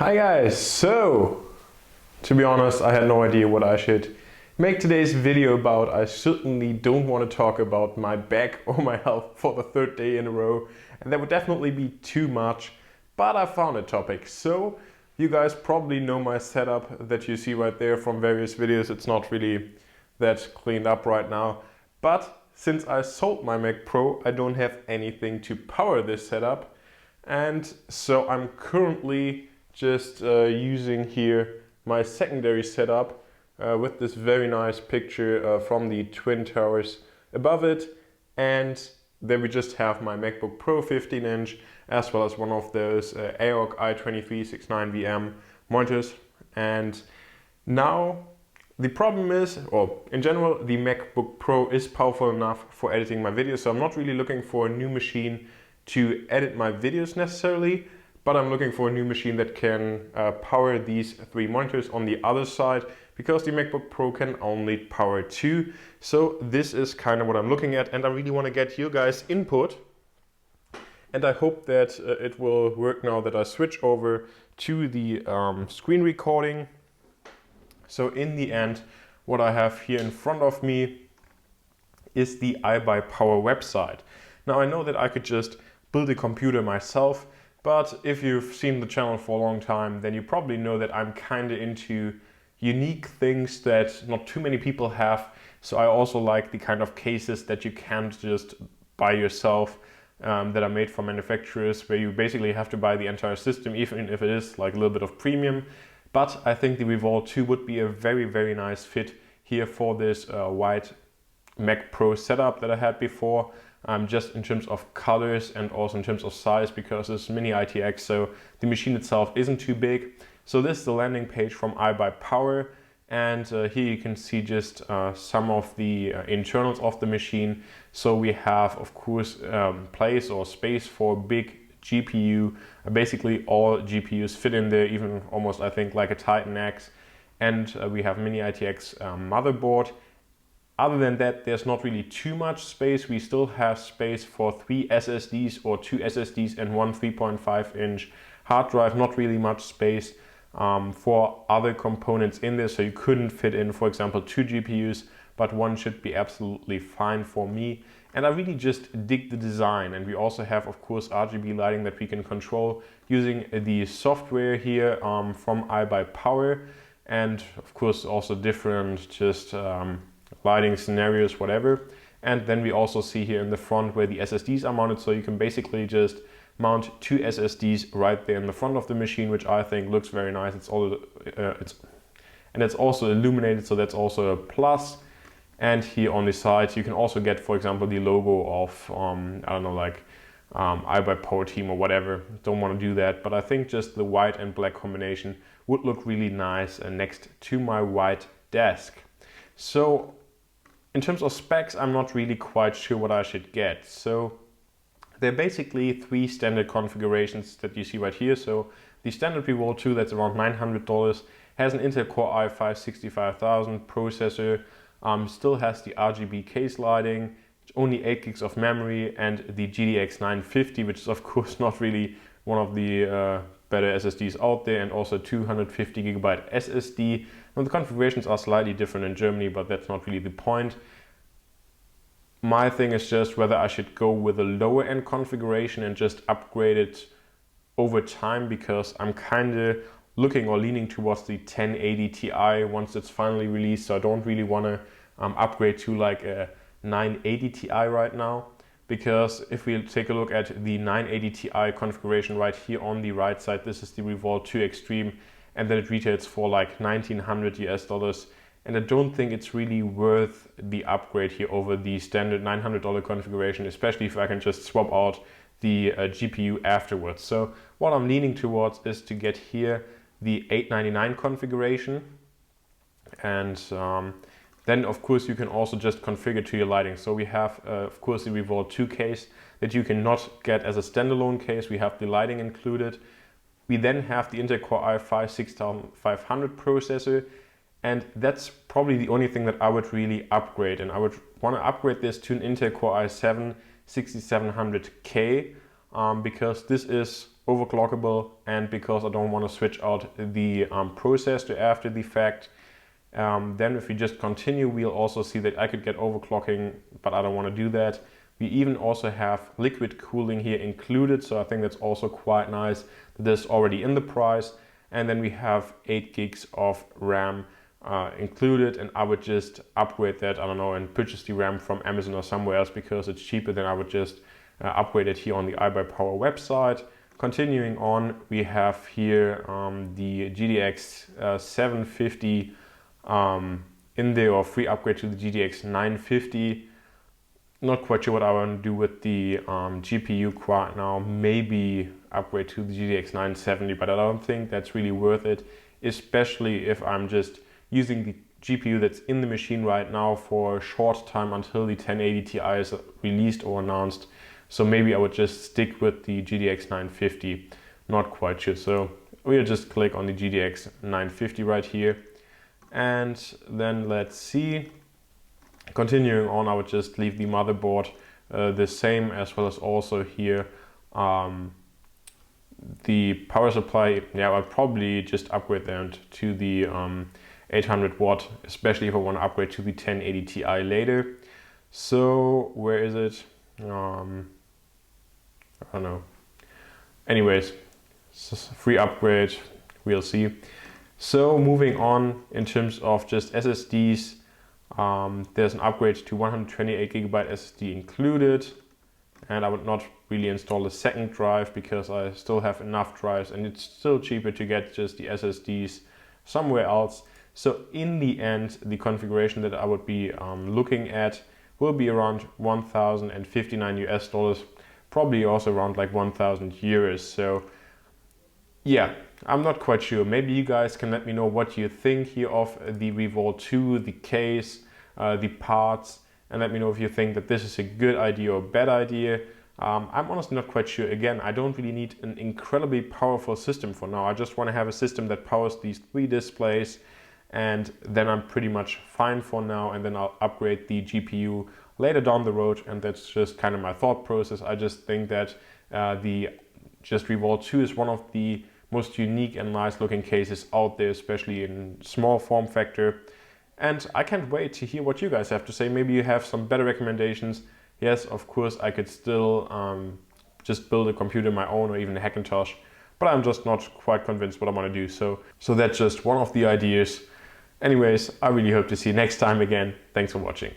Hi guys, so to be honest I had no idea what I should make today's video about. I certainly don't want to talk about my back or my health for the third day in a row, and that would definitely be too much, but I found a topic. So you guys probably know my setup that you see right there from various videos. It's not really that cleaned up right now, but since I sold my Mac Pro I don't have anything to power this setup, and so I'm currently just using here my secondary setup with this very nice picture from the Twin Towers above it, and then we just have my MacBook Pro 15-inch as well as one of those AOC i2369VM monitors. And now the problem is, or in general, the MacBook Pro is powerful enough for editing my videos, so I'm not really looking for a new machine to edit my videos necessarily, but I'm looking for a new machine that can power these three monitors on the other side, because the MacBook Pro can only power two. So this is kind of what I'm looking at, and I really want to get you guys input, and I hope that it will work now that I switch over to the screen recording. So in the end, what I have here in front of me is the ibuypower website. Now I know that I could just build a computer myself, but if you've seen the channel for a long time, then you probably know that I'm kind of into unique things that not too many people have. So I also like the kind of cases that you can't just buy yourself, that are made from manufacturers, where you basically have to buy the entire system, even if it is like a little bit of premium. But I think the Revolt 2 would be a very, very nice fit here for this white Mac Pro setup that I had before. Just in terms of colors and also in terms of size, because it's mini ITX, so the machine itself isn't too big. So this is the landing page from ibuypower, and here you can see just some of the internals of the machine. So we have, of course, place or space for big GPU. Basically all GPUs fit in there, even almost I think like a Titan X, and we have mini ITX motherboard. Other than that, there's not really too much space. We still have space for 3 SSDs or 2 SSDs and one 3.5-inch hard drive. Not really much space for other components in there. So you couldn't fit in, for example, 2 GPUs, but one should be absolutely fine for me. And I really just dig the design. And we also have, of course, RGB lighting that we can control using the software here from ibuypower. And of course, also different just lighting scenarios, whatever. And then we also see here in the front where the SSDs are mounted, so you can basically just mount 2 SSDs right there in the front of the machine, which I think looks very nice. It's also illuminated, so that's also a plus. And here on the side you can also get, for example, the logo of I don't know, like ibuypower team or whatever. Don't want to do that, but I think just the white and black combination would look really nice next to my white desk. So in terms of specs, I'm not really quite sure what I should get. So there are basically 3 standard configurations that you see right here. So the standard Revolt 2, that's around $900, has an Intel Core i5-65000 processor, still has the RGB case lighting, only 8 gigs of memory, and the GTX 950, which is of course not really one of the better SSDs out there, and also 250 gigabyte SSD. Now the configurations are slightly different in Germany, but that's not really the point. My thing is just whether I should go with a lower end configuration and just upgrade it over time, because I'm kind of looking or leaning towards the 1080 Ti once it's finally released. So I don't really want to upgrade to like a 980 Ti right now. Because if we take a look at the 980 Ti configuration right here on the right side, this is the Revolt 2 Extreme, and then it retails for like $1,900 US, and I don't think it's really worth the upgrade here over the standard $900 configuration, especially if I can just swap out the GPU afterwards. So what I'm leaning towards is to get here the $899 configuration, and then of course you can also just configure to your lighting. So we have of course the Revolt 2 case that you cannot get as a standalone case. We have the lighting included. We then have the Intel Core i5-6500 processor, and that's probably the only thing that I would really upgrade. And I would want to upgrade this to an Intel Core i7-6700K, because this is overclockable, and because I don't want to switch out the processor after the fact. Then if we just continue, we'll also see that I could get overclocking, but I don't want to do that. We even also have liquid cooling here included, so I think that's also quite nice. This is already in the price. And then we have 8 gigs of RAM included, and I would just upgrade that, I don't know, and purchase the RAM from Amazon or somewhere else because it's cheaper. Than I would just upgrade it here on the ibuypower website. Continuing on, we have here the GTX 750 in there, or free upgrade to the GTX 950. Not quite sure what I want to do with the GPU quite now. Maybe upgrade to the GTX 970, but I don't think that's really worth it, especially if I'm just using the GPU that's in the machine right now for a short time until the 1080 Ti is released or announced. So maybe I would just stick with the GTX 950. Not quite sure. So we'll just click on the GTX 950 right here. And then let's see. Continuing on, I would just leave the motherboard the same, as well as also here the power supply. Yeah, I'll probably just upgrade that to the 800 watt, especially if I want to upgrade to the 1080 Ti later. So where is it? I don't know. Anyways, free upgrade, we'll see. So moving on, in terms of just SSDs, there's an upgrade to 128 gigabyte SSD included, and I would not really install a second drive because I still have enough drives, and it's still cheaper to get just the SSDs somewhere else. So in the end, the configuration that I would be looking at will be around 1,059 US dollars, probably also around like 1,000 euros. So yeah, I'm not quite sure. Maybe you guys can let me know what you think here of the Revolt 2, the case, the parts, and let me know if you think that this is a good idea or a bad idea. I'm honestly not quite sure. Again, I don't really need an incredibly powerful system for now. I just want to have a system that powers these 3 displays, and then I'm pretty much fine for now, and then I'll upgrade the GPU later down the road, and that's just kind of my thought process. I just think that the Revolt 2 is one of the most unique and nice looking cases out there, especially in small form factor. And I can't wait to hear what you guys have to say. Maybe you have some better recommendations. Yes, of course, I could still just build a computer of my own, or even a Hackintosh, but I'm just not quite convinced what I want to do. So that's just one of the ideas. Anyways, I really hope to see you next time again. Thanks for watching.